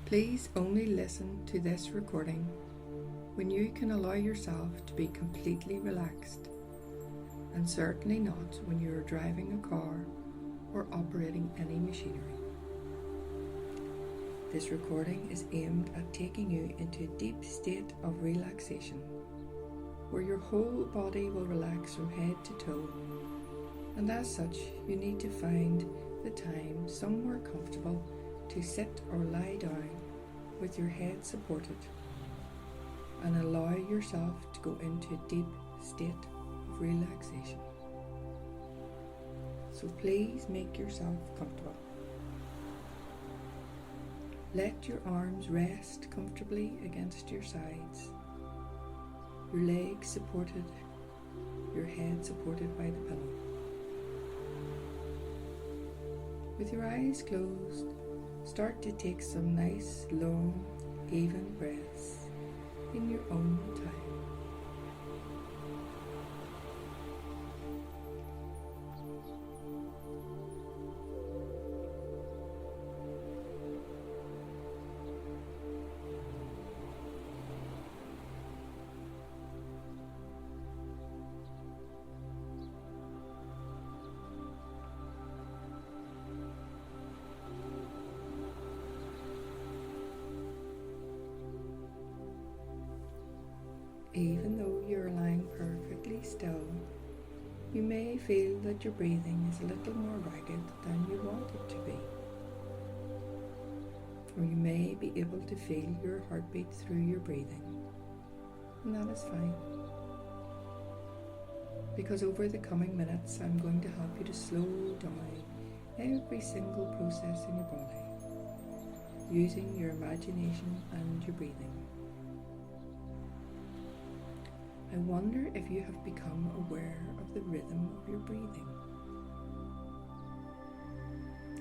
Please only listen to this recording when you can allow yourself to be completely relaxed, and certainly not when you are driving a car or operating any machinery. This recording is aimed at taking you into a deep state of relaxation, where your whole body will relax from head to toe, and as such you need to find the time somewhere comfortable to sit or lie down with your head supported and allow yourself to go into a deep state of relaxation. So please make yourself comfortable. Let your arms rest comfortably against your sides, your legs supported, your head supported by the pillow. With your eyes closed, start to take some nice, long, even breaths in your own time. Even though you're lying perfectly still, you may feel that your breathing is a little more ragged than you want it to be. Or you may be able to feel your heartbeat through your breathing, and that is fine. Because over the coming minutes, I'm going to help you to slow down every single process in your body, using your imagination and your breathing. I wonder if you have become aware of the rhythm of your breathing.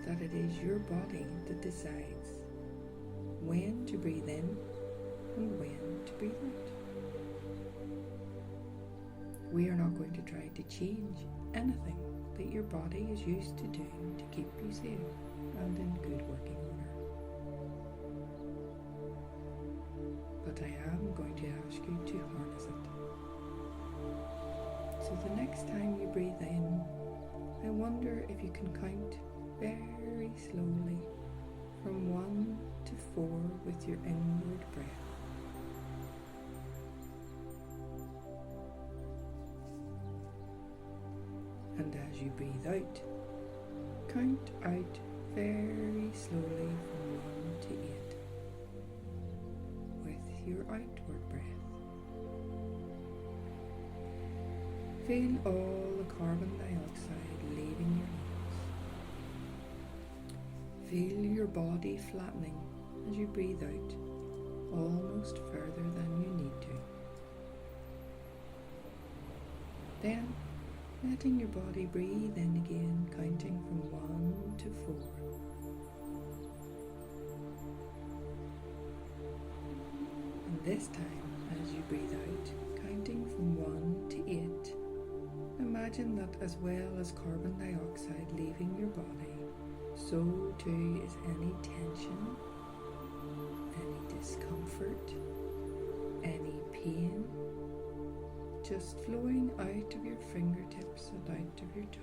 That it is your body that decides when to breathe in and when to breathe out. We are not going to try to change anything that your body is used to doing to keep you safe and in good working order. But I am going to ask you to harness it. So the next time you breathe in, I wonder if you can count very slowly from 1 to 4 with your inward breath. And as you breathe out, count out very slowly from 1 to 8 with your outward breath. Feel all the carbon dioxide leaving your lungs. Feel your body flattening as you breathe out, almost further than you need to. Then, letting your body breathe in again, counting from 1 to 4. And this time, as you breathe out, counting from 1 to 8, imagine that as well as carbon dioxide leaving your body, so too is any tension, any discomfort, any pain, just flowing out of your fingertips and out of your toes.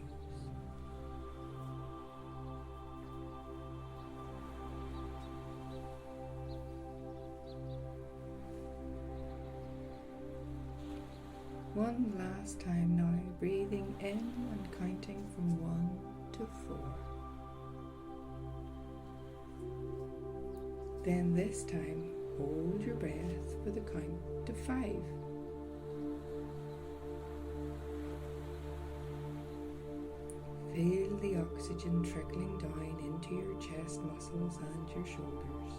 One last time now, breathing in and counting from 1 to 4. Then this time, hold your breath for the count to 5. Feel the oxygen trickling down into your chest muscles and your shoulders.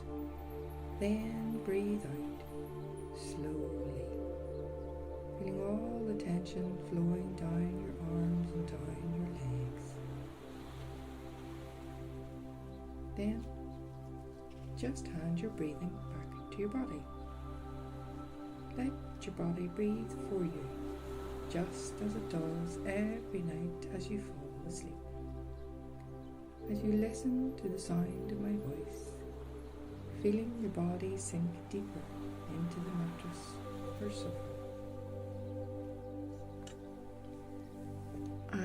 Then breathe out slowly, feeling all the tension flowing down your arms and down your legs. Then just hand your breathing back to your body. Let your body breathe for you, just as it does every night as you fall asleep. As you listen to the sound of my voice, feeling your body sink deeper into the mattress or sofa.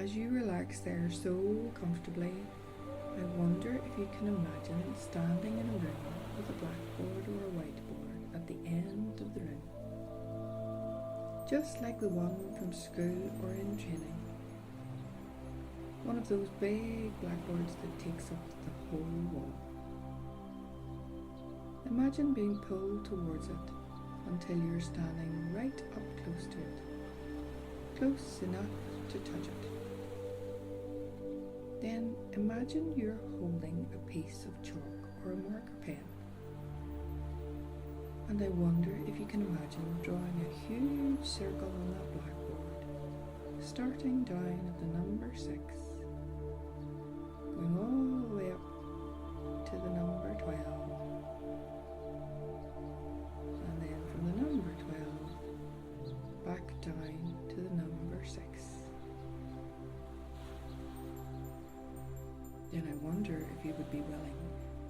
As you relax there so comfortably, I wonder if you can imagine standing in a room with a blackboard or a whiteboard at the end of the room, just like the one from school or in training. One of those big blackboards that takes up the whole wall. Imagine being pulled towards it until you're standing right up close to it, close enough to touch it. Then imagine you're holding a piece of chalk or a marker pen. And I wonder if you can imagine drawing a huge circle on that blackboard, starting down at the number 6, going all the way up to the number 12, and then from the number 12 back down to the number 6. Then I wonder if you would be willing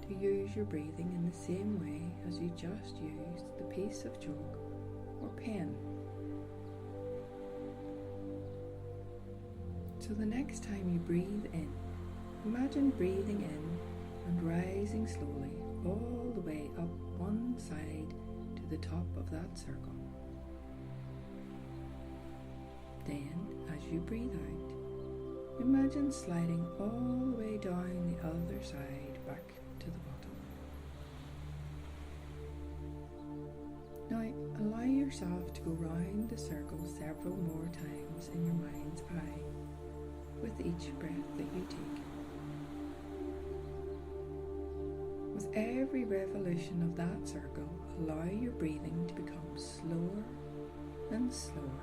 to use your breathing in the same way as you just used the piece of chalk or pen. So the next time you breathe in, imagine breathing in and rising slowly all the way up one side to the top of that circle. Then, as you breathe out, imagine sliding all the way down the other side back to the bottom. Now, allow yourself to go round the circle several more times in your mind's eye with each breath that you take. With every revolution of that circle, allow your breathing to become slower and slower,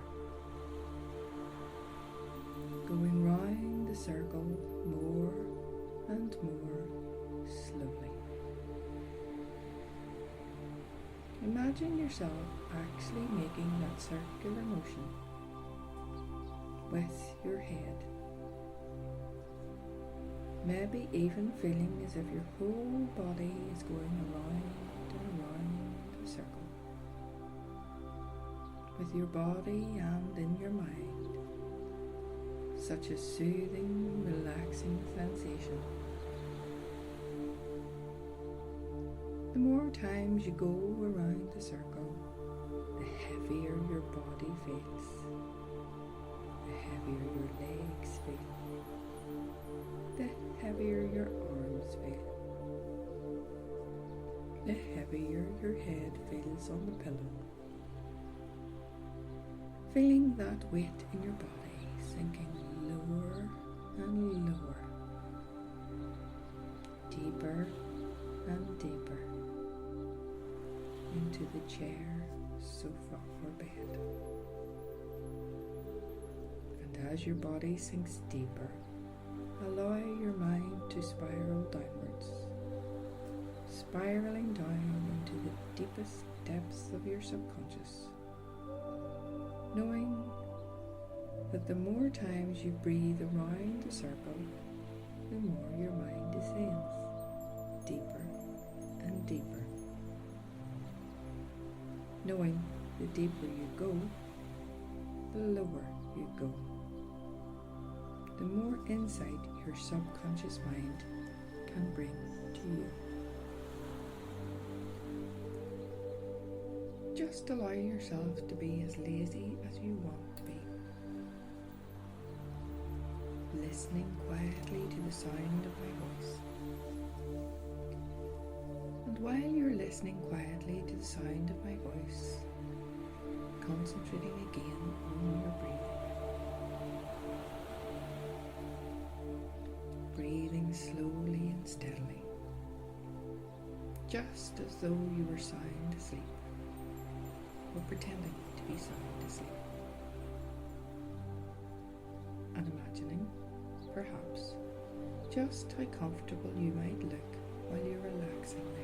going round the circle more and more slowly. Imagine yourself actually making that circular motion with your head. Maybe even feeling as if your whole body is going around and around the circle, with your body and in your mind. Such a soothing, relaxing sensation. The more times you go around the circle, the heavier your body feels, the heavier your legs feel, the heavier your arms feel, the heavier your head feels on the pillow. Feeling that weight in your body sinking lower and lower, deeper and deeper into the chair, sofa or bed. And as your body sinks deeper, allow your mind to spiral downwards, spiraling down into the deepest depths of your subconscious, knowing that the more times you breathe around the circle, the more your mind descends deeper and deeper. Knowing the deeper you go, the lower you go. The more insight your subconscious mind can bring to you. Just allow yourself to be as lazy as you want to be. Listening quietly to the sound of my voice. And while you're listening quietly to the sound of my voice, concentrating again on your breathing. Breathing slowly and steadily, just as though you were sound asleep, or pretending to be sound asleep. And imagining, perhaps, just how comfortable you might look while you're relaxing there.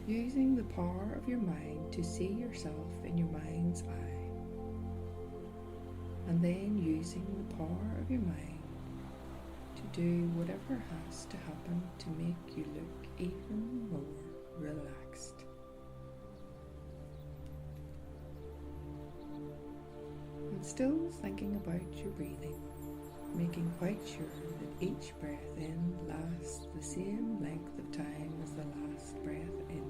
Using the power of your mind to see yourself in your mind's eye, and then using the power of your mind to do whatever has to happen to make you look even more relaxed. And still thinking about your breathing, making quite sure that each breath in lasts the same length of time as the last breath in.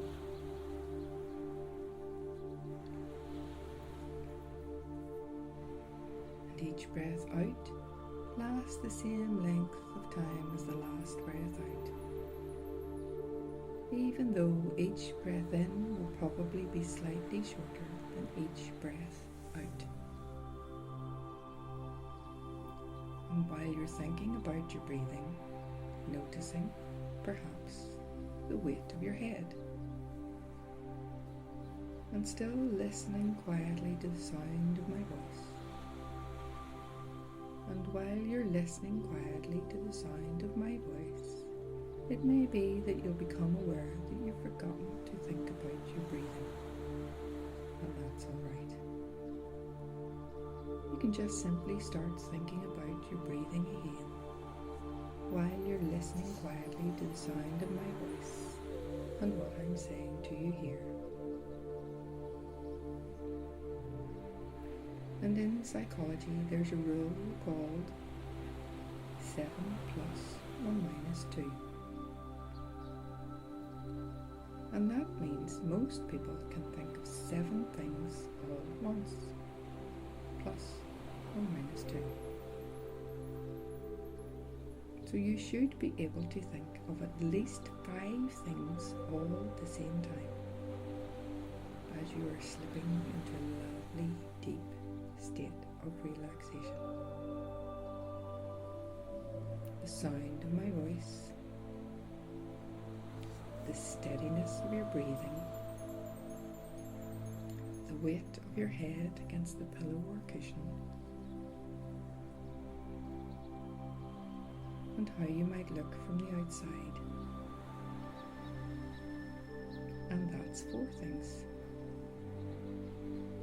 And each breath out lasts the same length of time as the last breath out. Even though each breath in will probably be slightly shorter than each breath out. And while you're thinking about your breathing, noticing, perhaps, the weight of your head. And still listening quietly to the sound of my voice. And while you're listening quietly to the sound of my voice, it may be that you'll become aware that you've forgotten to think about your breathing. And that's alright. You can just simply start thinking about your breathing again while you're listening quietly to the sound of my voice and what I'm saying to you here. And in psychology, there's a rule called 7 plus or minus 2. And that means most people can think of 7 things all at once, plus or minus 2. So you should be able to think of at least 5 things all at the same time as you are slipping into a lovely, deep state of relaxation. The sound of my voice, the steadiness of your breathing, the weight of your head against the pillow or cushion, and how you might look from the outside. And that's 4 things.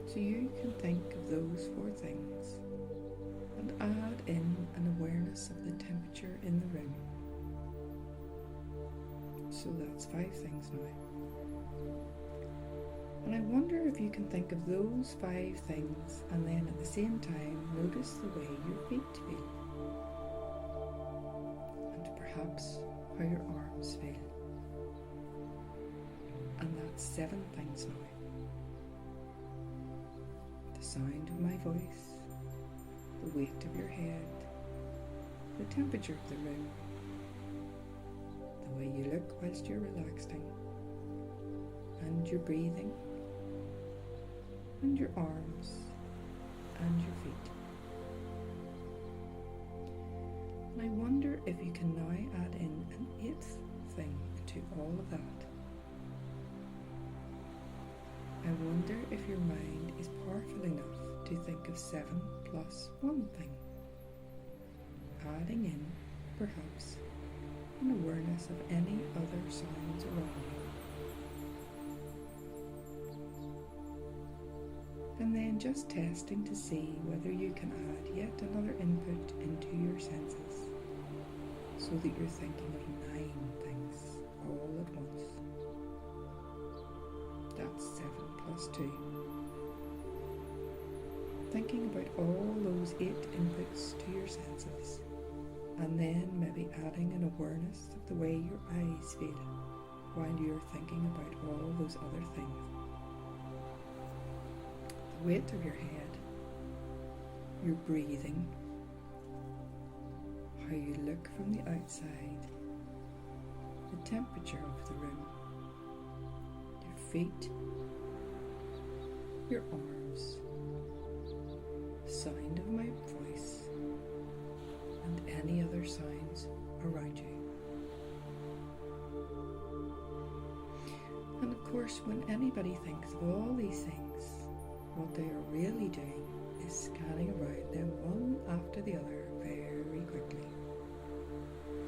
So you can think of those 4 things and add in an awareness of the temperature in the room. So that's 5 things now. And I wonder if you can think of those 5 things and then at the same time notice the way your feet feel. And perhaps how your arms feel. And that's 7 things now. The sound of my voice, the weight of your head, the temperature of the room, the way you look whilst you're relaxing, and your breathing, and your arms, and your feet. And I wonder if you can now add in an 8th thing to all of that. I wonder if your mind is powerful enough to think of 7 plus 1 thing, adding in, perhaps, an awareness of any other sounds around you. And then just testing to see whether you can add yet another input into your senses, so that you're thinking of 9 things all at once. That's 7 plus 2. Thinking about all those 8 inputs to your senses, and then maybe adding an awareness of the way your eyes feel while you're thinking about all those other things. The weight of your head, your breathing, how you look from the outside, the temperature of the room, your feet, your arms, the sound of my voice, and any other sounds around you. And of course, when anybody thinks of all these things, what they are really doing is scanning around them one after the other very quickly.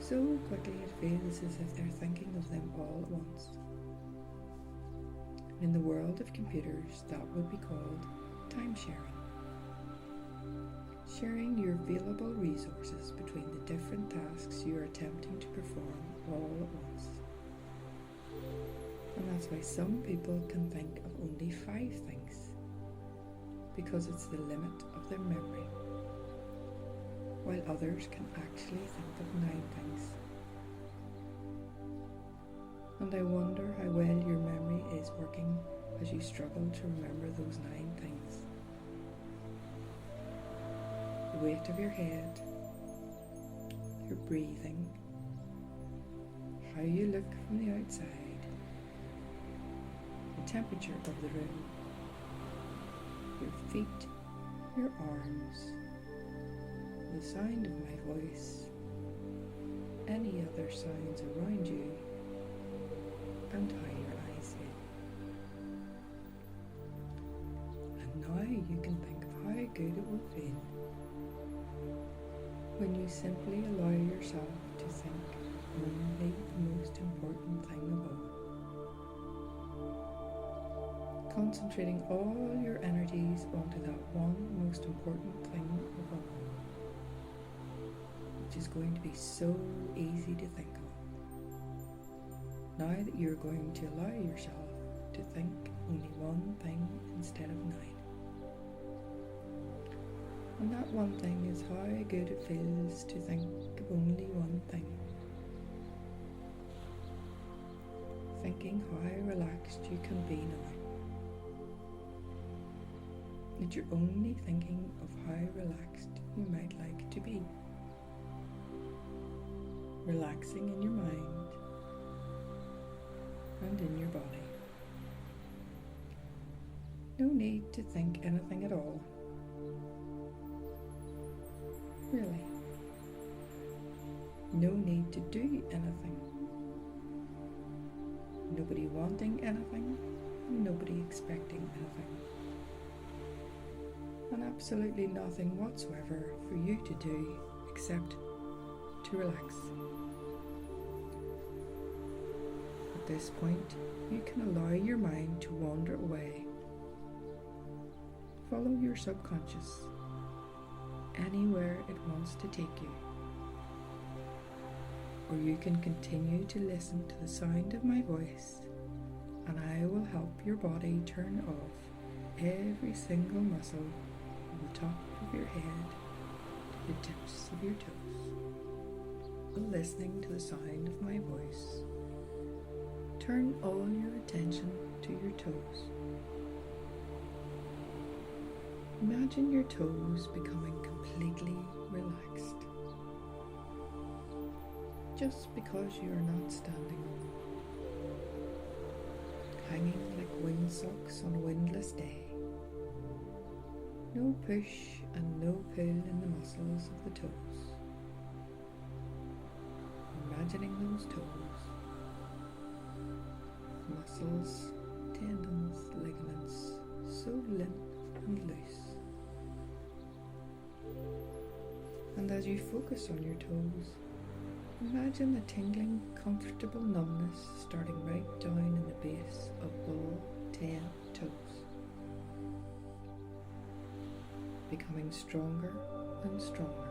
So quickly it feels as if they're thinking of them all at once. In the world of computers, that would be called time sharing. sharing your available resources between the different tasks you are attempting to perform all at once. And that's why some people can think of only 5 things, because it's the limit of their memory, while others can actually think of 9 things. And I wonder how well your memory is working as you struggle to remember those 9 things. The weight of your head, your breathing, how you look from the outside, the temperature of the room, your feet, your arms, the sound of my voice, any other sounds around you, and how your eyes feel. And now you can think of how good it will feel when you simply allow yourself to think only the most important thing of all. Concentrating all your energies onto that one most important thing of all, which is going to be so easy to think of. Now that you're going to allow yourself to think only one thing instead of 9. And that one thing is how good it feels to think of only one thing. Thinking how relaxed you can be now. That you're only thinking of how relaxed you might like to be. Relaxing in your mind and in your body. No need to think anything at all. Really. No need to do anything. Nobody wanting anything, nobody expecting anything. And absolutely nothing whatsoever for you to do except to relax. At this point, you can allow your mind to wander away. Follow your subconscious anywhere it wants to take you. Or you can continue to listen to the sound of my voice, and I will help your body turn off every single muscle from the top of your head to the tips of your toes. While listening to the sound of my voice, turn all your attention to your toes. Imagine your toes becoming completely relaxed. Just because you are not standing on them, hanging like windsocks on a windless day. No push and no pull in the muscles of the toes. Imagining those toes, muscles, tendons, ligaments, so limp and loose. And as you focus on your toes, imagine the tingling, comfortable numbness starting right down in the base of all 10 toes, becoming stronger and stronger,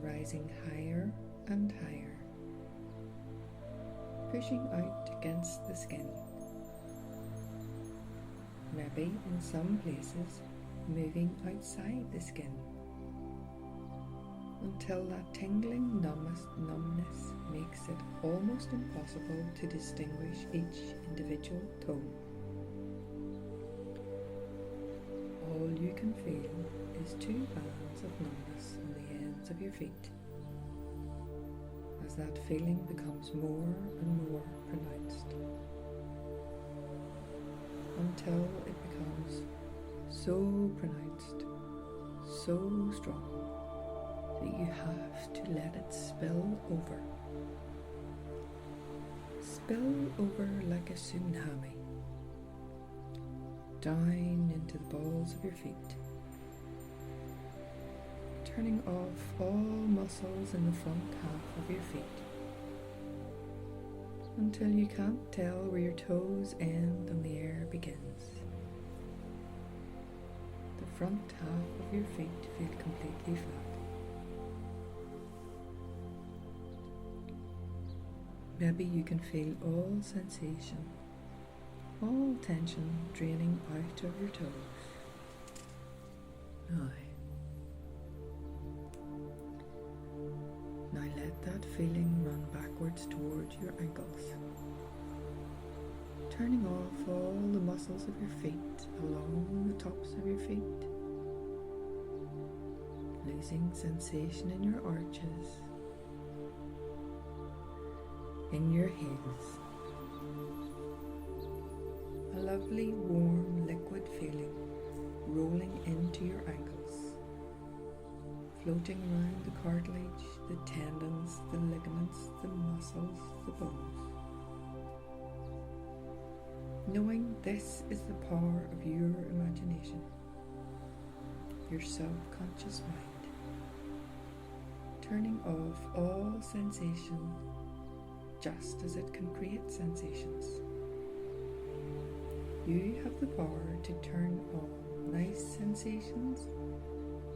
rising higher and higher, pushing out against the skin, maybe in some places moving outside the skin, until that tingling numbness makes it almost impossible to distinguish each individual toe. All you can feel is 2 bands of numbness on the ends of your feet, as that feeling becomes more and more pronounced, until it becomes so pronounced, so strong, that you have to let it spill over. Spill over like a tsunami, down into the balls of your feet, turning off all muscles in the front half of your feet, until you can't tell where your toes end and the air begins. The front half of your feet feel completely flat. Maybe you can feel all sensation, all tension draining out of your toes. Now let that feeling run backwards towards your ankles, turning off all the muscles of your feet along the tops of your feet, losing sensation in your arches, in your heels. A lovely warm liquid feeling rolling into your ankles, floating around the cartilage, the tendons, the ligaments, the muscles, the bones. Knowing this is the power of your imagination, your subconscious mind, turning off all sensation just as it can create sensations. You have the power to turn on nice sensations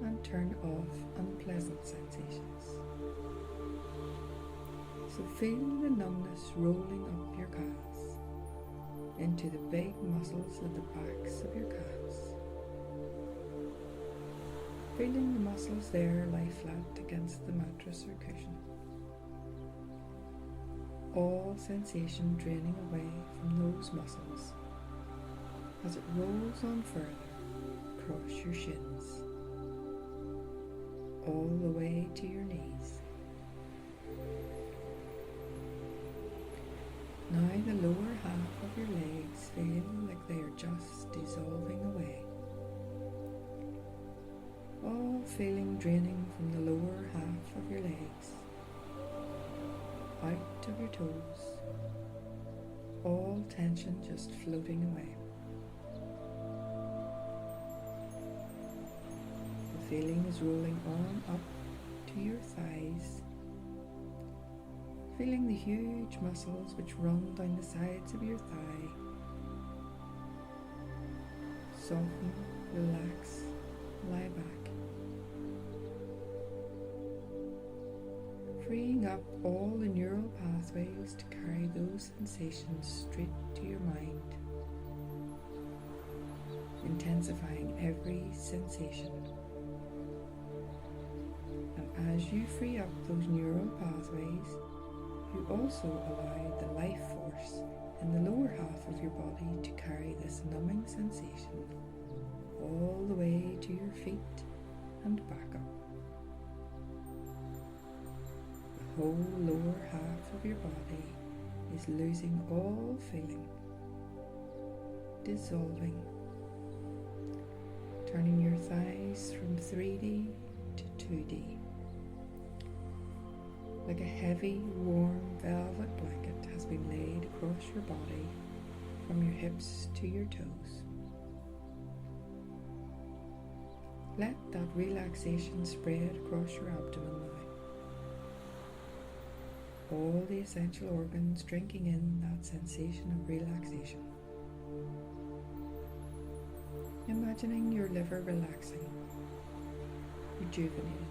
and turn off unpleasant sensations. So feel the numbness rolling up your calves, into the big muscles at the backs of your calves. Feeling the muscles there lie flat against the mattress or cushion. All sensation draining away from those muscles as it rolls on further across your shins, all the way to your knees. Now the lower half of your legs feel like they are just dissolving away. All feeling draining from the lower half of your legs, out of your toes, all tension just floating away. The feeling is rolling on up to your thighs, feeling the huge muscles which run down the sides of your thigh. Soften, relax, lie back. Freeing up all the neural pathways to carry those sensations straight to your mind, intensifying every sensation. And as you free up those neural pathways, you also allow the life force in the lower half of your body to carry this numbing sensation all the way to your feet and back up. The whole lower half of your body is losing all feeling, dissolving, turning your thighs from 3D to 2D. Like a heavy, warm velvet blanket has been laid across your body from your hips to your toes. Let that relaxation spread across your abdomen now. All the essential organs drinking in that sensation of relaxation. Imagining your liver relaxing, rejuvenating.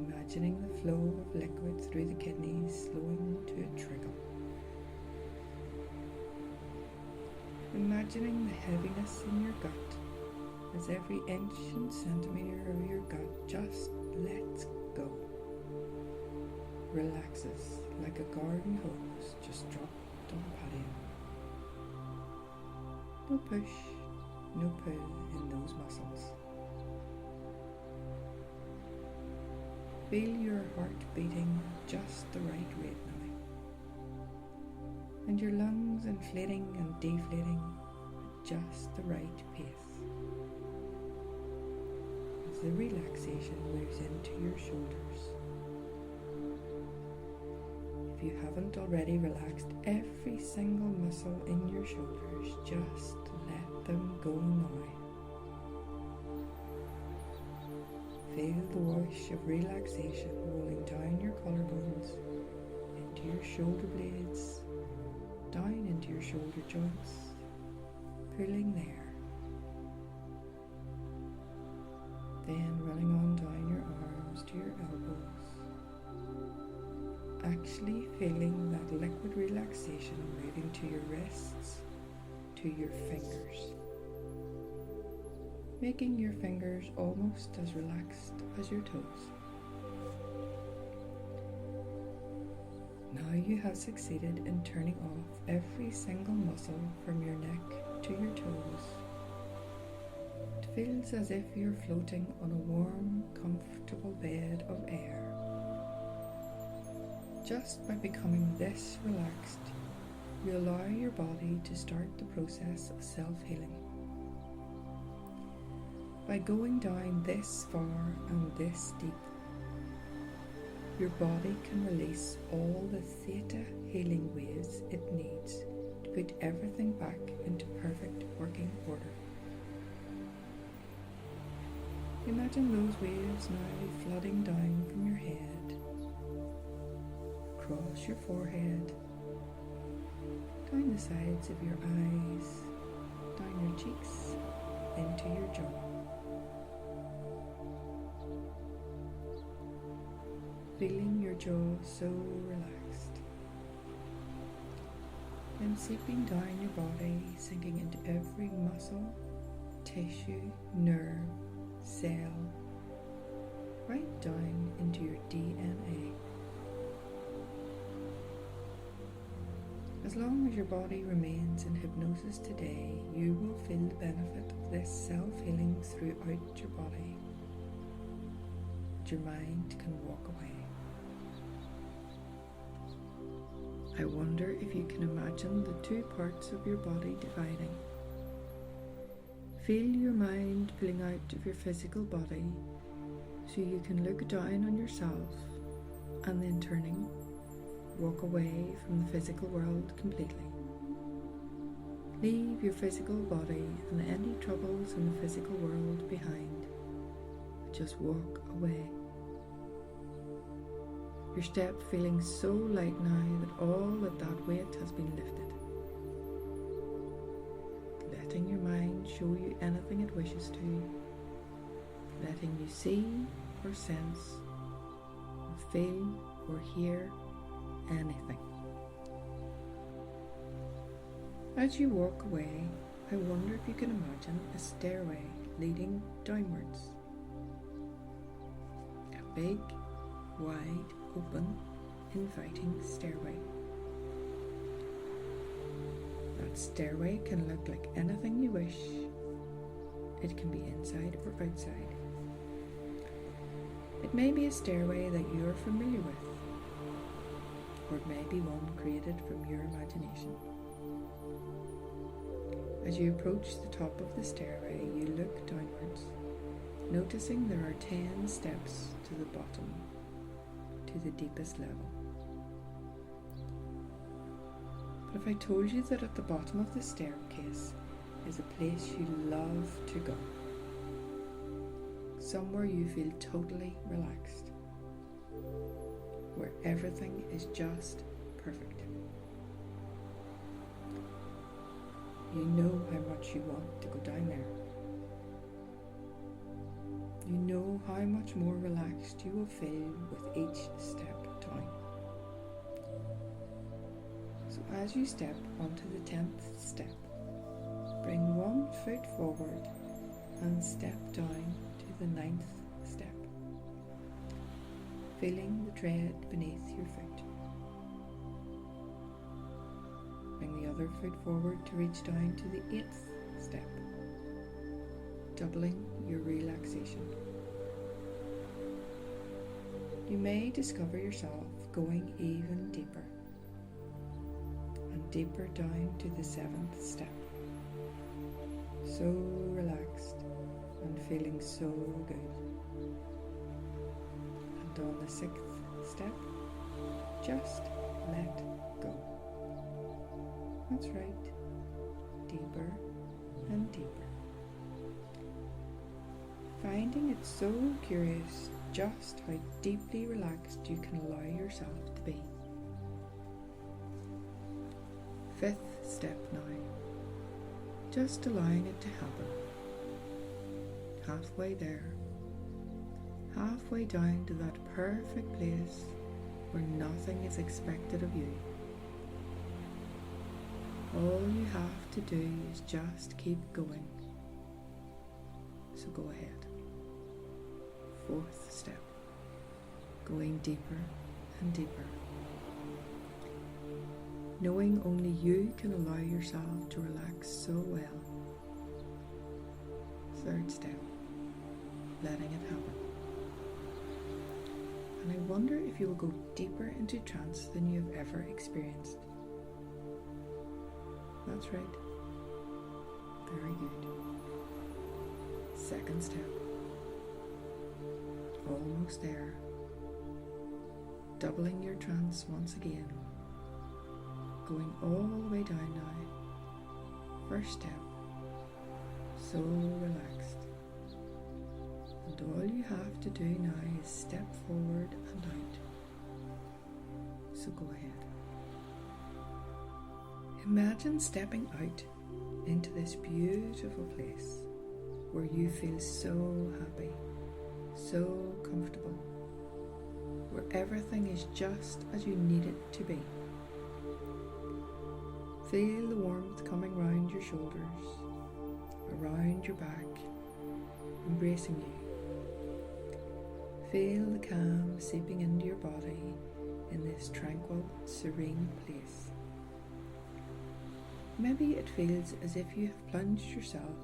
Imagining the flow of liquid through the kidneys slowing to a trickle. Imagining the heaviness in your gut as every inch and centimetre of your gut just lets go. Relaxes like a garden hose just dropped on the patio. No push, no pull in those muscles. Feel your heart beating just the right rate now, and your lungs inflating and deflating at just the right pace, as the relaxation moves into your shoulders. If you haven't already relaxed every single muscle in your shoulders, just let them go now. Feel the wash of relaxation rolling down your collarbones, into your shoulder blades, down into your shoulder joints, pulling there, then running on down your arms to your elbows, actually feeling that liquid relaxation moving to your wrists, to your fingers, making your fingers almost as relaxed as your toes. Now you have succeeded in turning off every single muscle from your neck to your toes. It feels as if you're floating on a warm, comfortable bed of air. Just by becoming this relaxed, you allow your body to start the process of self-healing. By going down this far and this deep, your body can release all the theta healing waves it needs to put everything back into perfect working order. Imagine those waves now flooding down from your head, across your forehead, down the sides of your eyes, down your cheeks, into your jaw. Feeling your jaw so relaxed. Then seeping down your body, sinking into every muscle, tissue, nerve, cell, right down into your DNA. As long as your body remains in hypnosis today, you will feel the benefit of this self-healing throughout your body. But your mind can walk away. I wonder if you can imagine the two parts of your body dividing. Feel your mind pulling out of your physical body so you can look down on yourself and then turning, walk away from the physical world completely. Leave your physical body and any troubles in the physical world behind. Just walk away. Your step feeling so light now that all that weight has been lifted. Letting your mind show you anything it wishes to. Letting you see or sense or feel or hear anything. As you walk away, I wonder if you can imagine a stairway leading downwards. A big, wide, open, inviting stairway. That stairway can look like anything you wish. It can be inside or outside. It may be a stairway that you are familiar with, or it may be one created from your imagination. As you approach the top of the stairway, you look downwards, noticing there are 10 steps to the bottom, to the deepest level. But if I told you that at the bottom of the staircase is a place you love to go, somewhere you feel totally relaxed, where everything is just perfect. You know how much you want to go down there. You know how much more relaxed you will feel with each step down. So as you step onto the 10th step, bring one foot forward and step down to the 9th step, feeling the tread beneath your foot. Bring the other foot forward to reach down to the 8th step, doubling your relaxation. You may discover yourself going even deeper and deeper down to the 7th step. So relaxed and feeling so good. And on the 6th step, just let go. That's right, deeper and deeper. Finding it so curious just how deeply relaxed you can allow yourself to be. 5th step now, just allowing it to happen. Halfway there, halfway down to that perfect place where nothing is expected of you. All you have to do is just keep going. So go ahead. Fourth step. Going deeper and deeper. Knowing only you can allow yourself to relax so well. Third step. Letting it happen. And I wonder if you will go deeper into trance than you have ever experienced. That's right. Very good. Second step. Almost there. Doubling your trance once again. Going all the way down now. First step. So relaxed. And all you have to do now is step forward and out. So go ahead. Imagine stepping out into this beautiful place where you feel so happy, so comfortable, where everything is just as you need it to be. Feel the warmth coming round your shoulders, around your back, embracing you. Feel the calm seeping into your body in this tranquil, serene place. Maybe it feels as if you have plunged yourself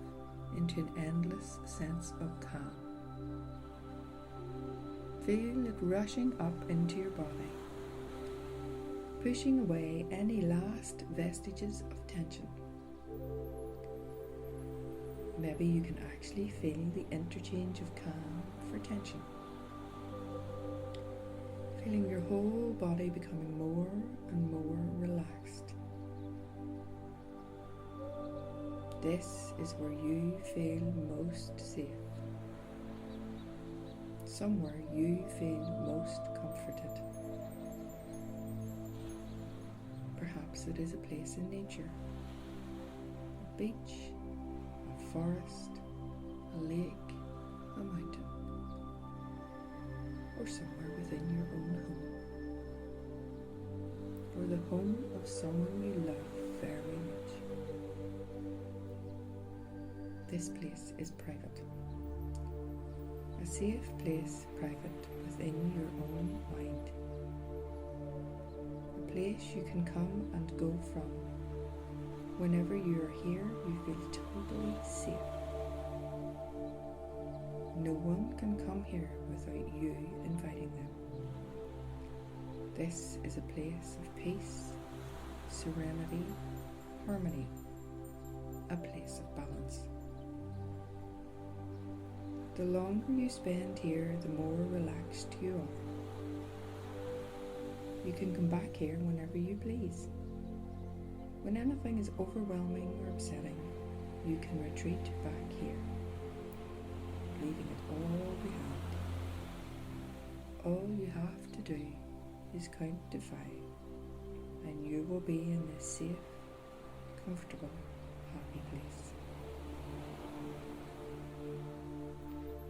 into an endless sense of calm. Feel it rushing up into your body, pushing away any last vestiges of tension. Maybe you can actually feel the interchange of calm for tension. Feeling your whole body becoming more and more relaxed. This is where you feel most safe. Somewhere you feel most comforted. Perhaps it is a place in nature, a beach, a forest, a lake, a mountain, or somewhere within your own home, or the home of someone you love very much. This place is private. A safe place private within your own mind. A place you can come and go from. Whenever you are here, you feel totally safe. No one can come here without you inviting them. This is a place of peace, serenity, harmony, a place of balance. The longer you spend here, the more relaxed you are. You can come back here whenever you please. When anything is overwhelming or upsetting, you can retreat back here, leaving it all behind. All you have to do is count to 5, and you will be in this safe, comfortable, happy place.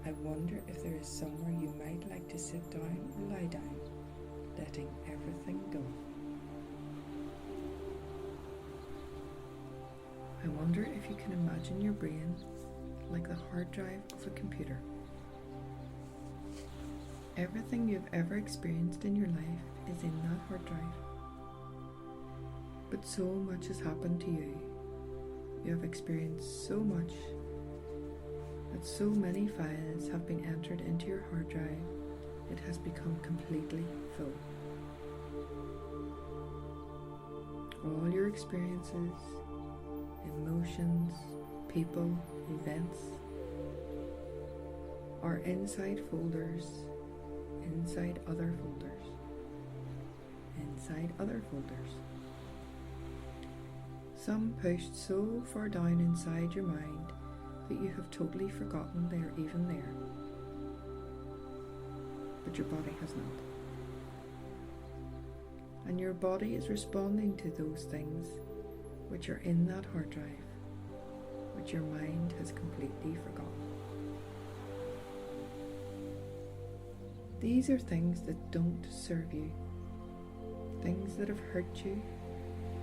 I wonder if there is somewhere you might like to sit down or lie down, letting everything go. I wonder if you can imagine your brain like the hard drive of a computer. Everything you've ever experienced in your life is in that hard drive. But so much has happened to you. You have experienced so much that so many files have been entered into your hard drive, it has become completely full. All your experiences, emotions, people, events are inside folders, inside other folders, inside other folders. Some pushed so far down inside your mind that you have totally forgotten they are even there. But your body has not. And your body is responding to those things which are in that hard drive, which your mind has completely forgotten. These are things that don't serve you, things that have hurt you,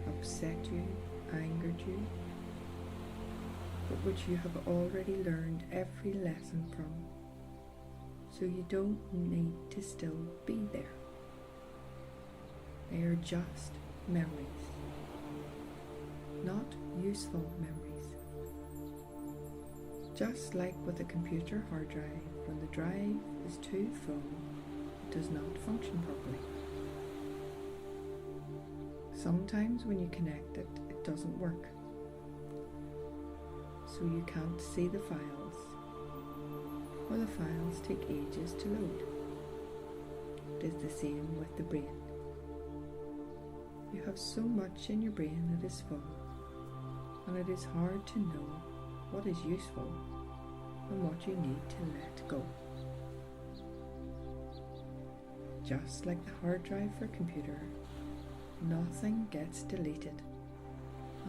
upset you, angered you, but which you have already learned every lesson from, so you don't need to still be there. They are just memories, not useful memories. Just like with a computer hard drive, when the drive is too full, it does not function properly. Sometimes when you connect it, it doesn't work, so you can't see the files, or the files take ages to load. It is the same with the brain. You have so much in your brain that is full, and it is hard to know what is useful and what you need to let go. Just like the hard drive for a computer, nothing gets deleted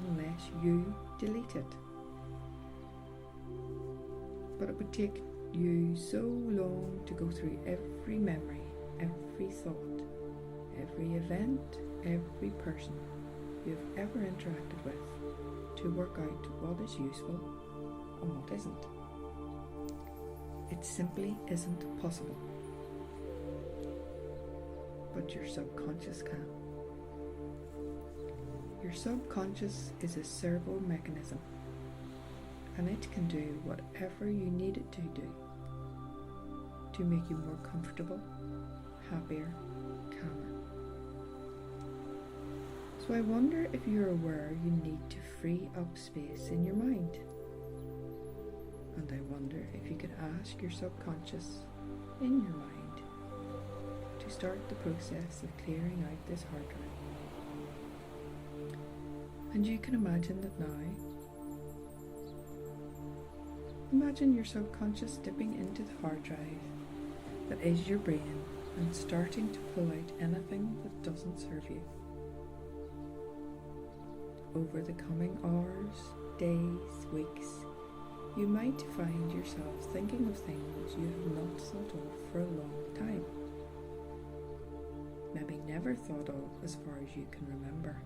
unless you delete it. But it would take you so long to go through every memory, every thought, every event, every person you have ever interacted with to work out what is useful and what isn't. It simply isn't possible. But your subconscious can. Your subconscious is a servo mechanism, and it can do whatever you need it to do to make you more comfortable, happier, calmer. So I wonder if you're aware you need to free up space in your mind. And I wonder if you could ask your subconscious in your mind to start the process of clearing out this hard drive. And you can imagine that now. Imagine your subconscious dipping into the hard drive that is your brain and starting to pull out anything that doesn't serve you. Over the coming hours, days, weeks, you might find yourself thinking of things you have not thought of for a long time. Maybe never thought of as far as you can remember.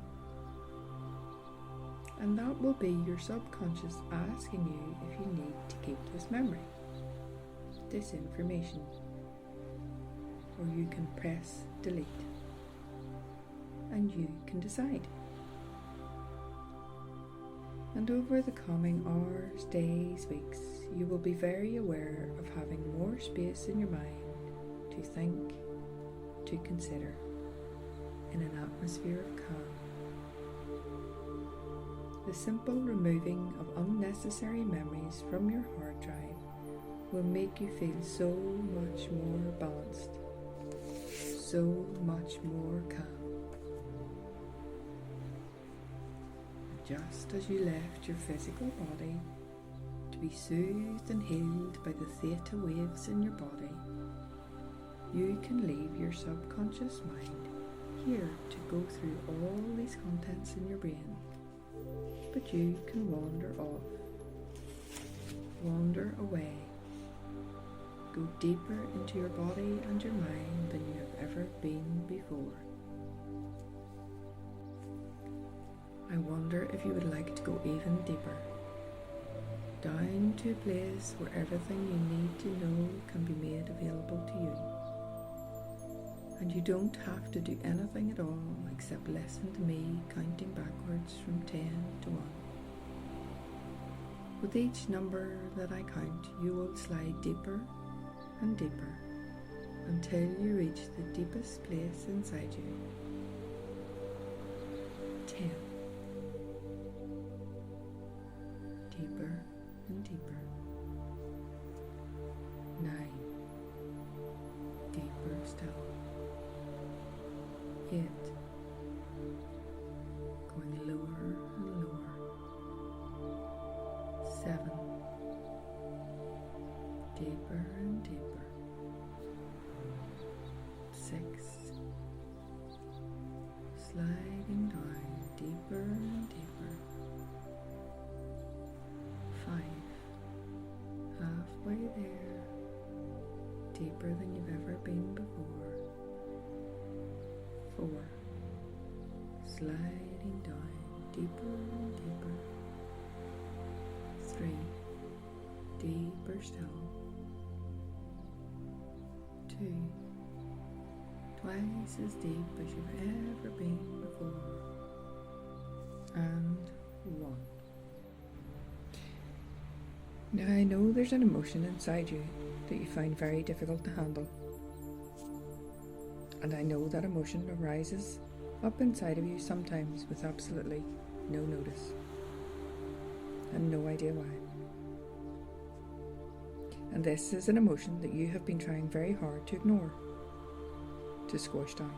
And that will be your subconscious asking you if you need to keep this memory, this information, or you can press delete, and you can decide. And over the coming hours, days, weeks, you will be very aware of having more space in your mind to think, to consider, in an atmosphere of calm. The simple removing of unnecessary memories from your hard drive will make you feel so much more balanced, so much more calm. Just as you left your physical body to be soothed and healed by the theta waves in your body, you can leave your subconscious mind here to go through all these contents in your brain. But you can wander off, wander away, go deeper into your body and your mind than you have ever been before. I wonder if you would like to go even deeper, down to a place where everything you need to know can be made available to you. And you don't have to do anything at all except listen to me counting backwards from 10 to 1. With each number that I count, you will slide deeper and deeper until you reach the deepest place inside you. 10. Deeper and deeper. 9. Deeper still. 8. Going lower and lower. 7. Deeper and deeper. 6. Sliding down deeper and deeper. 5. Halfway there. Deeper deeper than you've ever been before. 4. Sliding down deeper and deeper. 3. Deeper still. 2. Twice as deep as you've ever been before. And 1. Now I know there's an emotion inside you that you find very difficult to handle. And I know that emotion arises up inside of you sometimes with absolutely no notice and no idea why. And this is an emotion that you have been trying very hard to ignore, to squash down,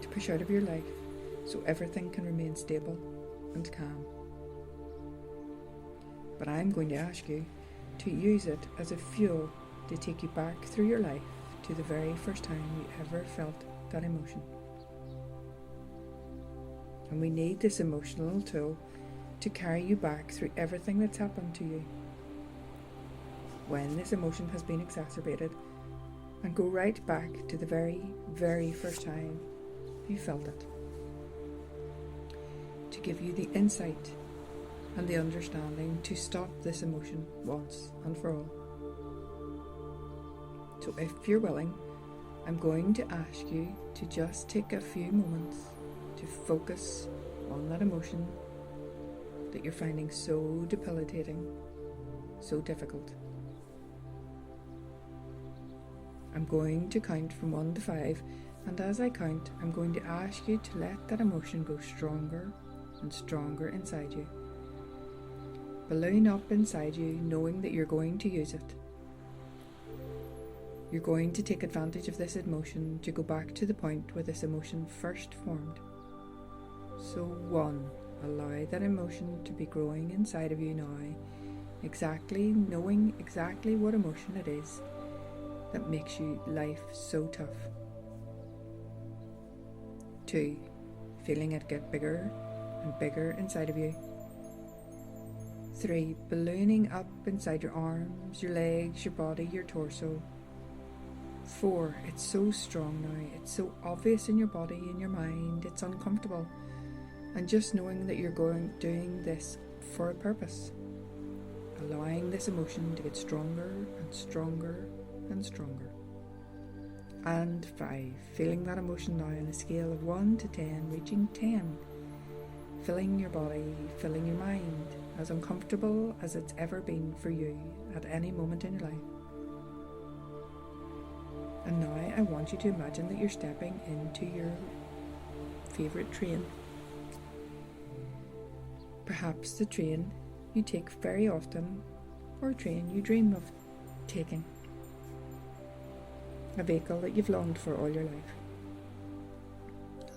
to push out of your life so everything can remain stable and calm. But I'm going to ask you to use it as a fuel to take you back through your life to the very first time you ever felt that emotion. And we need this emotional tool to carry you back through everything that's happened to you when this emotion has been exacerbated, and go right back to the very, very first time you felt it, to give you the insight and the understanding to stop this emotion once and for all. So if you're willing, I'm going to ask you to just take a few moments to focus on that emotion that you're finding so debilitating, so difficult. I'm going to count from 1 to 5, and as I count, I'm going to ask you to let that emotion go stronger and stronger inside you. Balloon up inside you, knowing that you're going to use it. You're going to take advantage of this emotion to go back to the point where this emotion first formed. So 1, allow that emotion to be growing inside of you now, knowing exactly what emotion it is that makes you life so tough. 2, feeling it get bigger and bigger inside of you. 3, ballooning up inside your arms, your legs, your body, your torso. 4, it's so strong now, it's so obvious in your body, in your mind, it's uncomfortable. And just knowing that you're doing this for a purpose. Allowing this emotion to get stronger and stronger and stronger. And 5, feeling that emotion now on a scale of 1 to 10, reaching 10. Filling your body, filling your mind, as uncomfortable as it's ever been for you at any moment in your life. And now I want you to imagine that you're stepping into your favourite train. Perhaps the train you take very often, or a train you dream of taking. A vehicle that you've longed for all your life.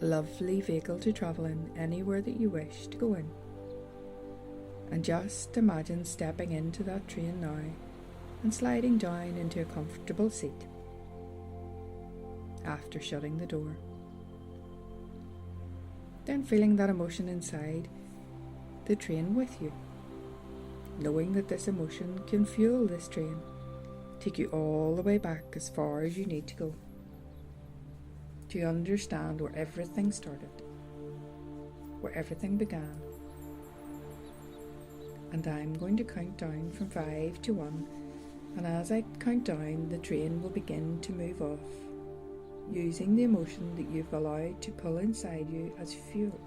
A lovely vehicle to travel in anywhere that you wish to go in. And just imagine stepping into that train now and sliding down into a comfortable seat after shutting the door. Then feeling that emotion inside the train with you, knowing that this emotion can fuel this train, take you all the way back as far as you need to go, to understand where everything started, where everything began. And I'm going to count down from 5 to 1, and as I count down, the train will begin to move off, using the emotion that you've allowed to pull inside you as fuel.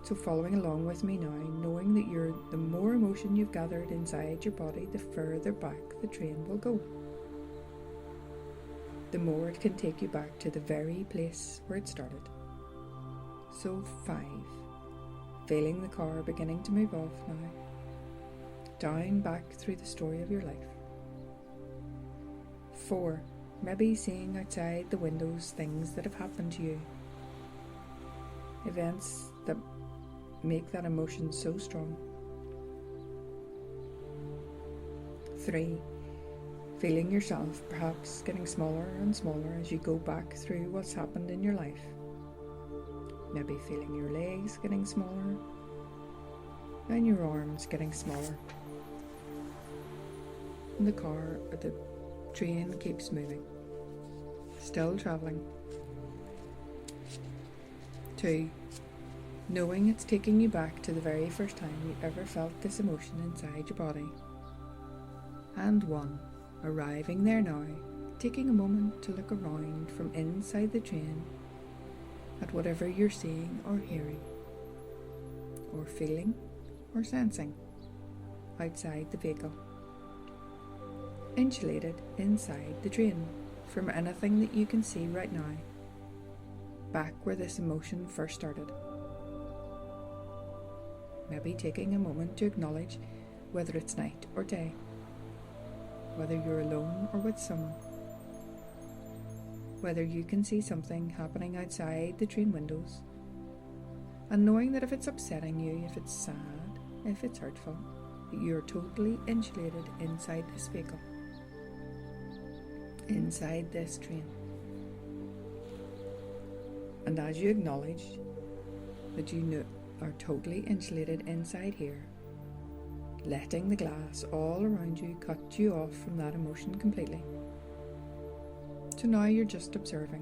So following along with me now, knowing that the more emotion you've gathered inside your body, the further back the train will go. The more it can take you back to the very place where it started. So 5, feeling the car beginning to move off now, down back through the story of your life. 4, maybe seeing outside the windows things that have happened to you, events that make that emotion so strong. 3, feeling yourself perhaps getting smaller and smaller as you go back through what's happened in your life. Maybe feeling your legs getting smaller and your arms getting smaller. and the car or the train keeps moving, still travelling. 2. Knowing it's taking you back to the very first time you ever felt this emotion inside your body. And 1. Arriving there now, taking a moment to look around from inside the train at whatever you're seeing or hearing, or feeling or sensing outside the vehicle. Insulated inside the train from anything that you can see right now, back where this emotion first started. Maybe taking a moment to acknowledge whether it's night or day, whether you're alone or with someone, whether you can see something happening outside the train windows, and knowing that if it's upsetting you, if it's sad, if it's hurtful, that you're totally insulated inside this vehicle, inside this train. And as you acknowledge that you are totally insulated inside here, letting the glass all around you cut you off from that emotion completely. So now you're just observing.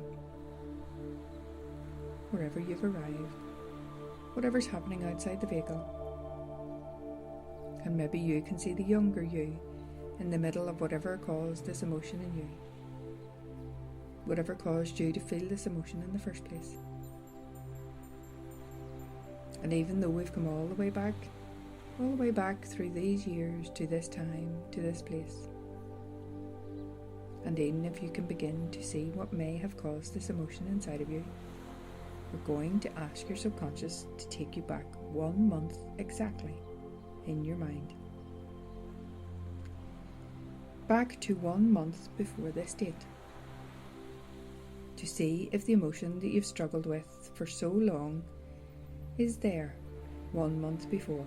Wherever you've arrived, whatever's happening outside the vehicle. And maybe you can see the younger you in the middle of whatever caused this emotion in you. Whatever caused you to feel this emotion in the first place. And even though we've come all the way back through these years to this time, to this place, and even if you can begin to see what may have caused this emotion inside of you, we're going to ask your subconscious to take you back 1 month exactly in your mind. Back to 1 month before this date, to see if the emotion that you've struggled with for so long is there 1 month before,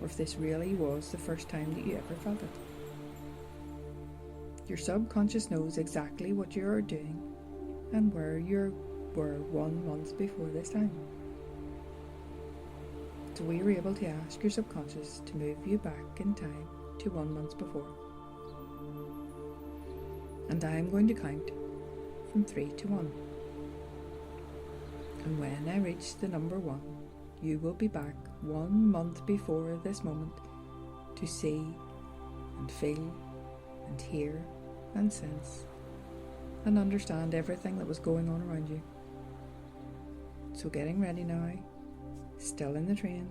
or if this really was the first time that you ever felt it. Your subconscious knows exactly what you are doing and where you were 1 month before this time. So we were able to ask your subconscious to move you back in time to 1 month before. And I am going to count from 3 to 1. And when I reach the number 1, you will be back 1 month before this moment to see and feel and hear and sense and understand everything that was going on around you. So getting ready now, still in the train,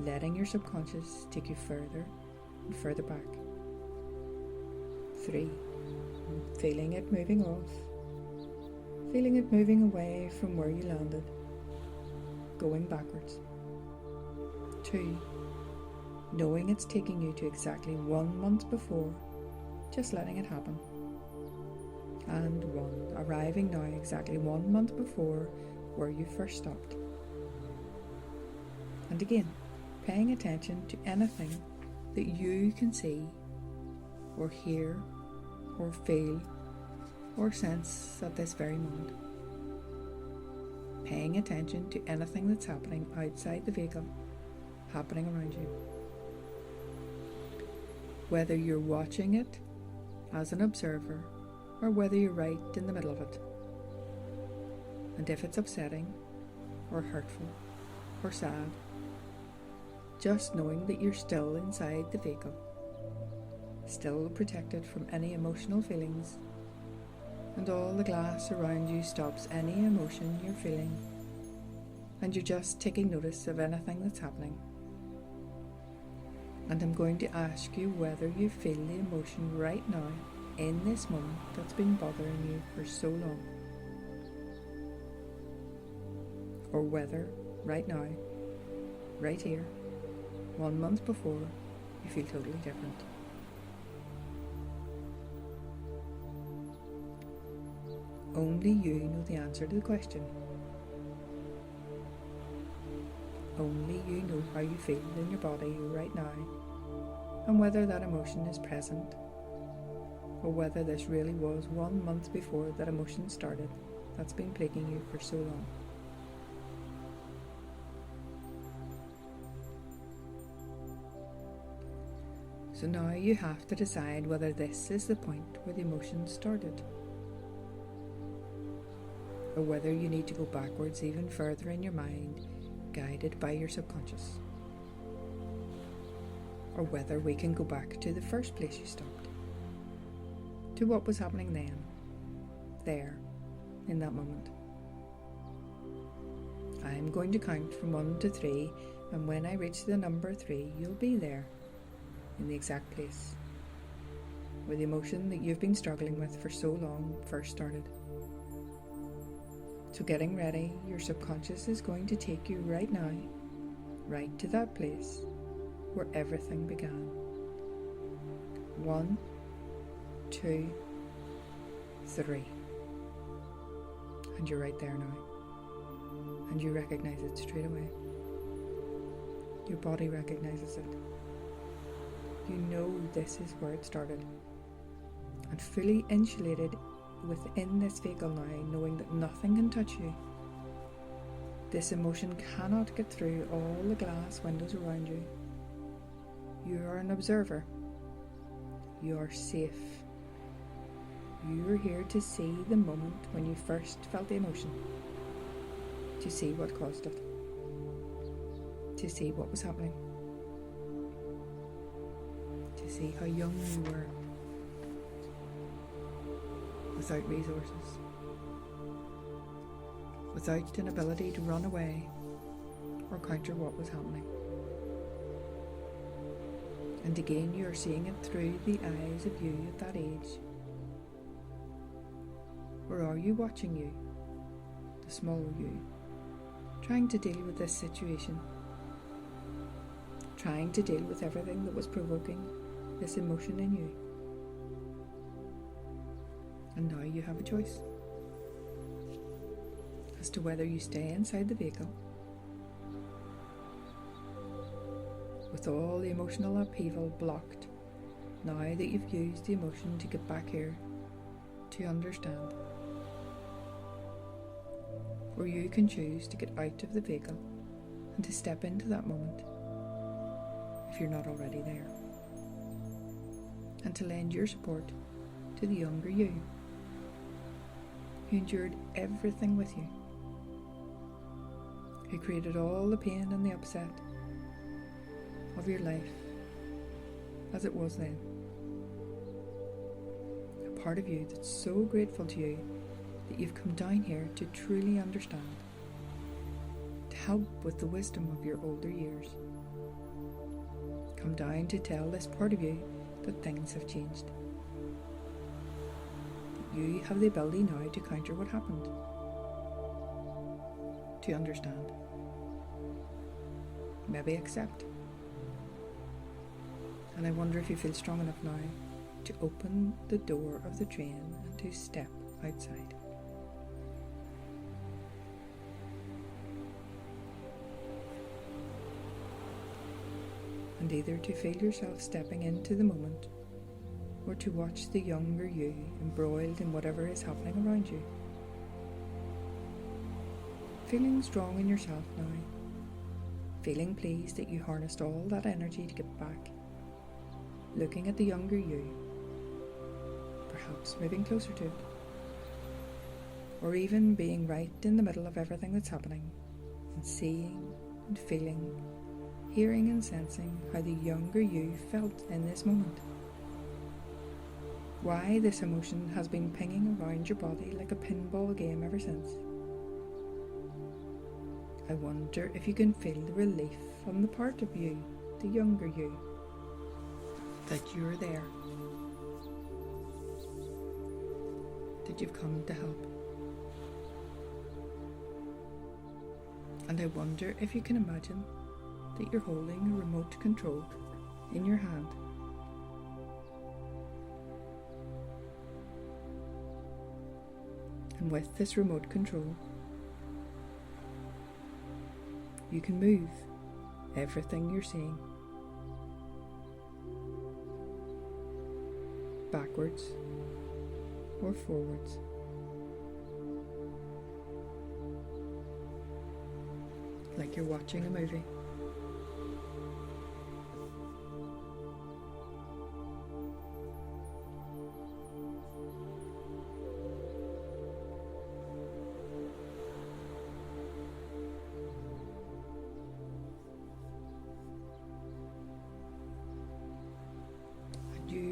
letting your subconscious take you further and further back. 3, feeling it moving off, feeling it moving away from where you landed, going backwards. 2, knowing it's taking you to exactly 1 month before, just letting it happen. And 1, arriving now exactly 1 month before where you first stopped. And again, paying attention to anything that you can see or hear or feel or sense at this very moment. Paying attention to anything that's happening outside the vehicle, happening around you. Whether you're watching it as an observer or whether you're right in the middle of it. And if it's upsetting or hurtful or sad, just knowing that you're still inside the vehicle, still protected from any emotional feelings, and all the glass around you stops any emotion you're feeling, and you're just taking notice of anything that's happening. And I'm going to ask you whether you feel the emotion right now in this moment that's been bothering you for so long, or whether right now, right here, 1 month before, you feel totally different. Only you know the answer to the question. Only you know how you feel in your body right now, and whether that emotion is present, or whether this really was 1 month before that emotion started that's been plaguing you for so long. So now you have to decide whether this is the point where the emotion started, or whether you need to go backwards even further in your mind, guided by your subconscious, or whether we can go back to the first place you stopped, to what was happening then, there, in that moment. I'm going to count from 1 to 3, and when I reach the number 3, you'll be there, in the exact place where the emotion that you've been struggling with for so long first started. So getting ready, your subconscious is going to take you right now, right to that place where everything began. 1, 2, 3. And you're right there now. And you recognize it straight away. Your body recognizes it. You know this is where it started. And fully insulated within this vehicle now, knowing that nothing can touch you. This emotion cannot get through all the glass windows around you. You are an observer. You are safe. You are here to see the moment when you first felt the emotion, to see what caused it, to see what was happening, to see how young you were, without resources, without an ability to run away or counter what was happening. And again, you are seeing it through the eyes of you at that age. Or are you watching you, the smaller you, trying to deal with this situation, trying to deal with everything that was provoking this emotion in you? And now you have a choice as to whether you stay inside the vehicle with all the emotional upheaval blocked, now that you've used the emotion to get back here to understand. Or you can choose to get out of the vehicle and to step into that moment, if you're not already there, and to lend your support to the younger you, who endured everything with you, who created all the pain and the upset of your life as it was then. A part of you that's so grateful to you that you've come down here to truly understand, to help with the wisdom of your older years. Come down to tell this part of you that things have changed. That you have the ability now to counter what happened, to understand, maybe accept. And I wonder if you feel strong enough now to open the door of the train and to step outside. And either to feel yourself stepping into the moment, or to watch the younger you embroiled in whatever is happening around you. Feeling strong in yourself now, feeling pleased that you harnessed all that energy to get back, looking at the younger you, perhaps moving closer to it, or even being right in the middle of everything that's happening, and seeing and feeling, hearing and sensing how the younger you felt in this moment. Why this emotion has been pinging around your body like a pinball game ever since. I wonder if you can feel the relief from the part of you, the younger you, that you're there, that you've come to help. And I wonder if you can imagine that you're holding a remote control in your hand. And with this remote control, you can move everything you're seeing backwards or forwards. Like you're watching a movie.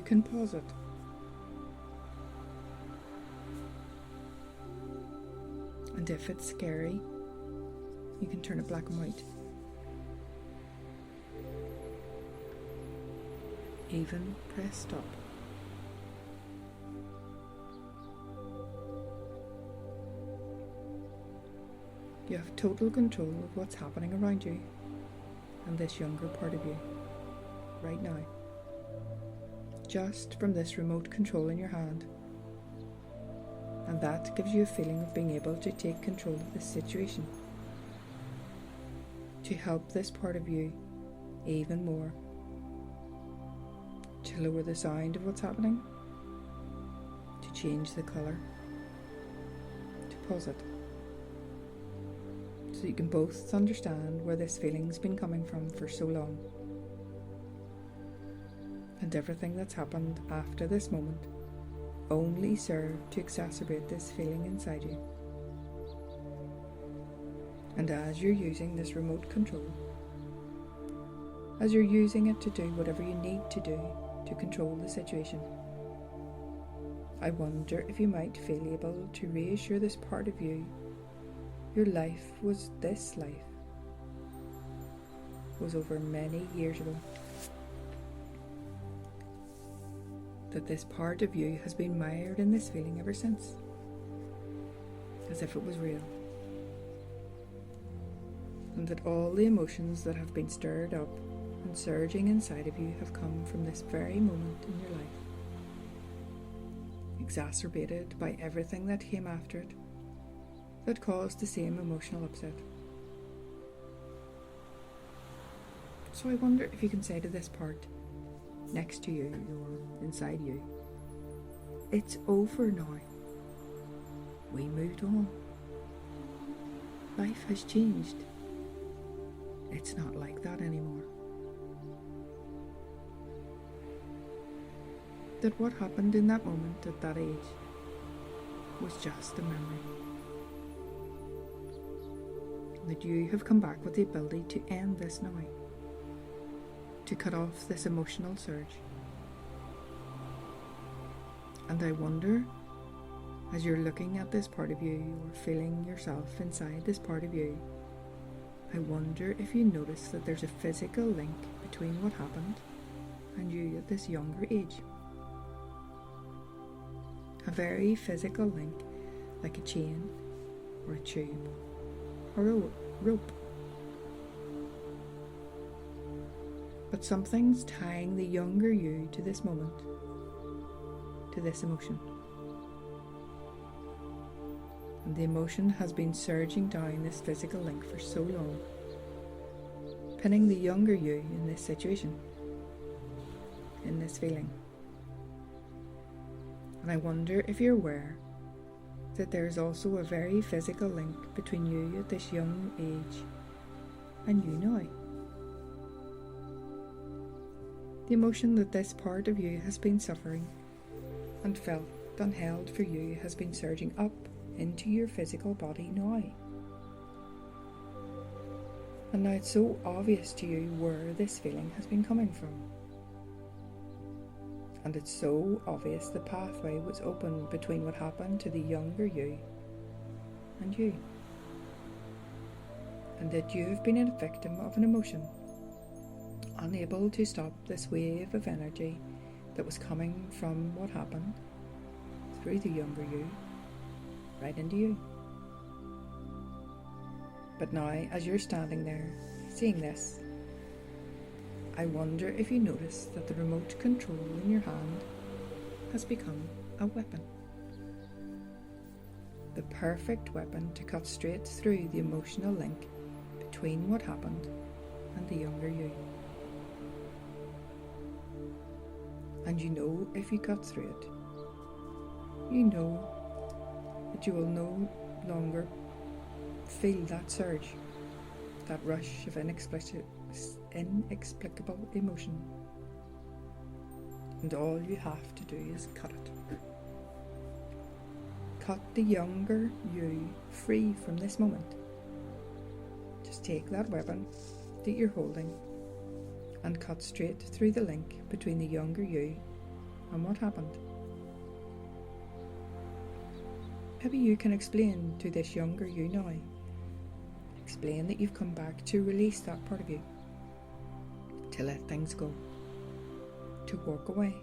can pause it. And if it's scary, you can turn it black and white. Even press stop. You have total control of what's happening around you and this younger part of you right now, just from this remote control in your hand. And that gives you a feeling of being able to take control of this situation, to help this part of you even more, to lower the sound of what's happening, to change the colour, to pause it, so you can both understand where this feeling's been coming from for so long, and everything that's happened after this moment only served to exacerbate this feeling inside you. And as you're using this remote control, as you're using it to do whatever you need to do to control the situation, I wonder if you might feel able to reassure this part of you your life was this life, was over many years ago. That this part of you has been mired in this feeling ever since, as if it was real. And that all the emotions that have been stirred up and surging inside of you have come from this very moment in your life, exacerbated by everything that came after it, that caused the same emotional upset. So I wonder if you can say to this part next to you or inside you, it's over now. We moved on. Life has changed. It's not like that anymore. That what happened in that moment at that age was just a memory. That you have come back with the ability to end this now, to cut off this emotional surge. And I wonder, as you're looking at this part of you or feeling yourself inside this part of you, I wonder if you notice that there's a physical link between what happened and you at this younger age. A very physical link, like a chain or a tube or a rope. But something's tying the younger you to this moment, to this emotion. And the emotion has been surging down this physical link for so long, pinning the younger you in this situation, in this feeling. And I wonder if you're aware that there is also a very physical link between you at this young age and you now. The emotion that this part of you has been suffering and felt and held for you has been surging up into your physical body now. And now it's so obvious to you where this feeling has been coming from. And it's so obvious the pathway was open between what happened to the younger you and you. And that you have been a victim of an emotion, unable to stop this wave of energy that was coming from what happened through the younger you, right into you. But now, as you're standing there, seeing this, I wonder if you notice that the remote control in your hand has become a weapon. The perfect weapon to cut straight through the emotional link between what happened and the younger you. And you know if you cut through it, you know that you will no longer feel that surge, that rush of inexplicable emotion. And all you have to do is cut it. Cut the younger you free from this moment. Just take that weapon that you're holding and cut straight through the link between the younger you and what happened. Maybe you can explain to this younger you now. Explain that you've come back to release that part of you, to let things go, to walk away,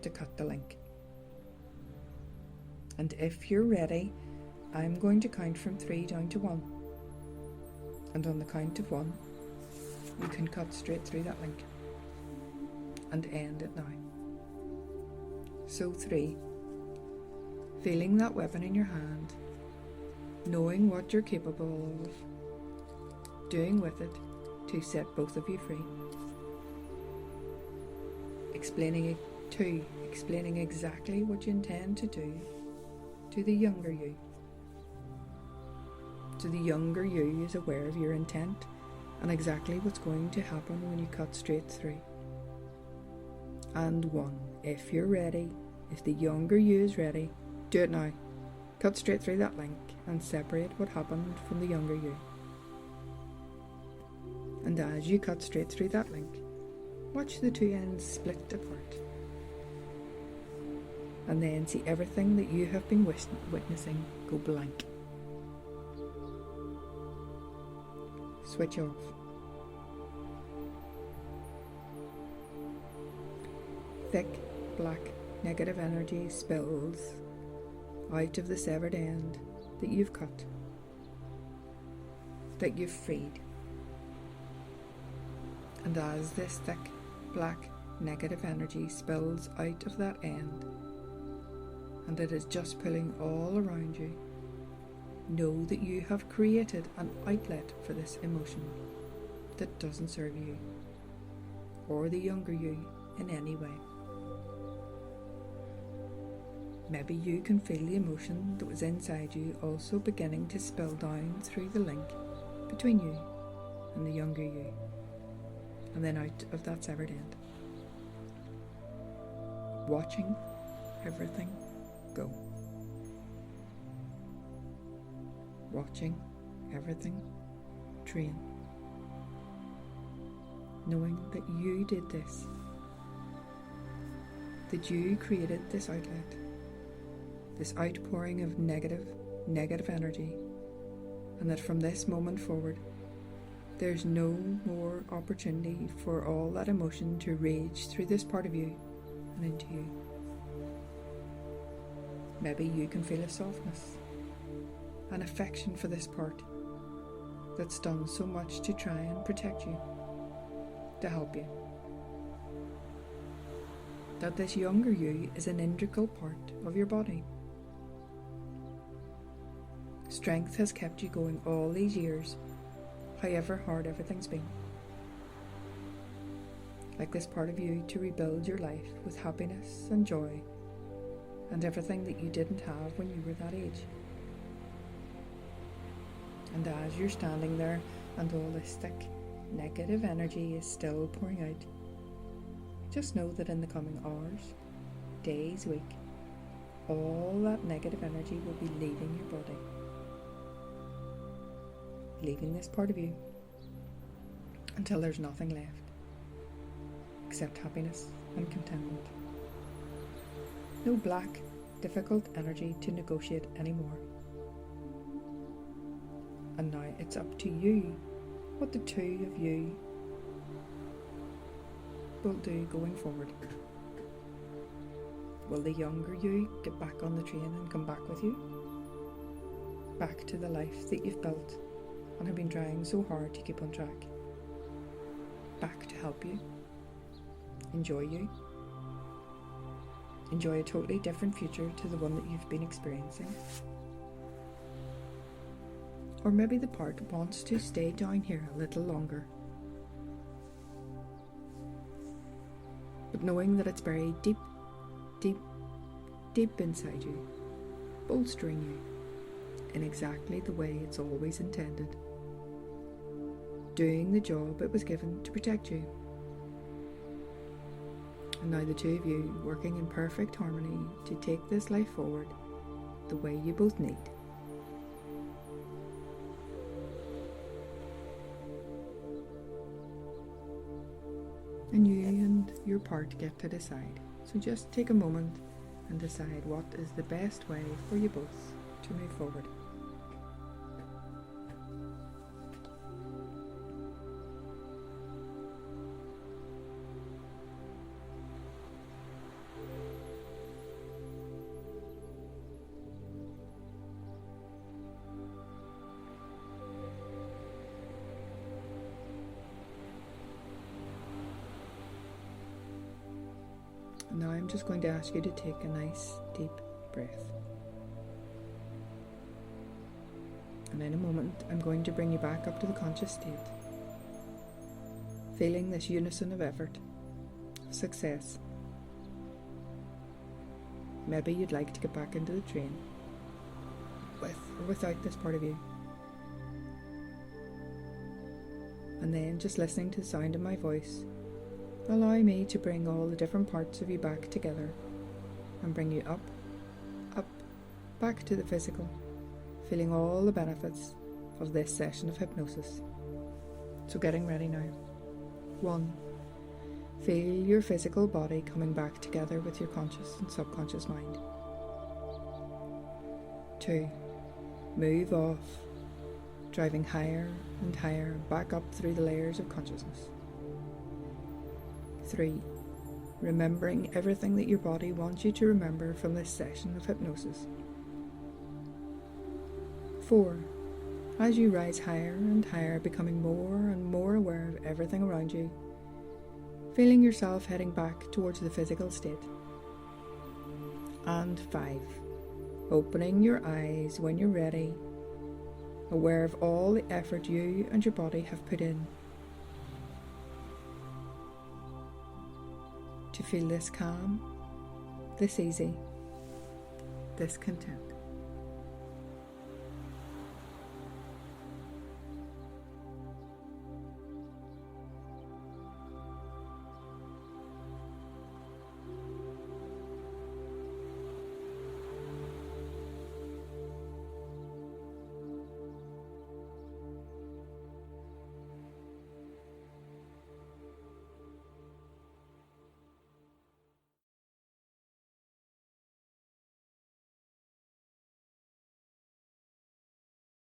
to cut the link. And if you're ready, I'm going to count from 3 down to 1. And on the count of 1, you can cut straight through that link and end it now. So 3, feeling that weapon in your hand, knowing what you're capable of doing with it to set both of you free. Explaining exactly what you intend to do to the younger you. So the younger you is aware of your intent and exactly what's going to happen when you cut straight through. And 1, if you're ready, if the younger you is ready, do it now. Cut straight through that link and separate what happened from the younger you. And as you cut straight through that link, watch the 2 ends split apart. And then see everything that you have been witnessing go blank. Switch off. Thick, black, negative energy spills out of the severed end that you've cut, that you've freed. And as this thick, black, negative energy spills out of that end, and it is just pulling all around you, know that you have created an outlet for this emotion that doesn't serve you or the younger you in any way. Maybe you can feel the emotion that was inside you also beginning to spill down through the link between you and the younger you, and then out of that severed end. Watching everything go. Watching everything drain. Knowing that you did this, that you created this outlet, this outpouring of negative energy, and that from this moment forward, there's no more opportunity for all that emotion to rage through this part of you and into you. Maybe you can feel a softness, an affection for this part that's done so much to try and protect you, to help you. That this younger you is an integral part of your body. Strength has kept you going all these years, however hard everything's been. Like this part of you to rebuild your life with happiness and joy and everything that you didn't have when you were that age. And as you're standing there and all this thick, negative energy is still pouring out, just know that in the coming hours, days, week, all that negative energy will be leaving your body, leaving this part of you until there's nothing left except happiness and contentment. No black, difficult energy to negotiate anymore. And now it's up to you what the two of you will do going forward. Will the younger you get back on the train and come back with you? Back to the life that you've built and have been trying so hard to keep on track. Back to help you, enjoy you, enjoy a totally different future to the one that you've been experiencing. Or maybe the part wants to stay down here a little longer, but knowing that it's buried deep, deep, deep inside you, bolstering you in exactly the way it's always intended, doing the job it was given to protect you. And now the two of you working in perfect harmony to take this life forward the way you both need. And you and your part get to decide. So just take a moment and decide what is the best way for you both to move forward. Now I'm just going to ask you to take a nice deep breath. And in a moment I'm going to bring you back up to the conscious state, feeling this unison of effort, of success. Maybe you'd like to get back into the train, with or without this part of you. And then just listening to the sound of my voice, allow me to bring all the different parts of you back together and bring you up, back to the physical, feeling all the benefits of this session of hypnosis. So getting ready now. 1. Feel your physical body coming back together with your conscious and subconscious mind. 2. Move off, driving higher and higher back up through the layers of consciousness. 3. Remembering everything that your body wants you to remember from this session of hypnosis. 4. As you rise higher and higher, becoming more and more aware of everything around you, feeling yourself heading back towards the physical state. And 5. Opening your eyes when you're ready, aware of all the effort you and your body have put in to feel this calm, this easy, this content.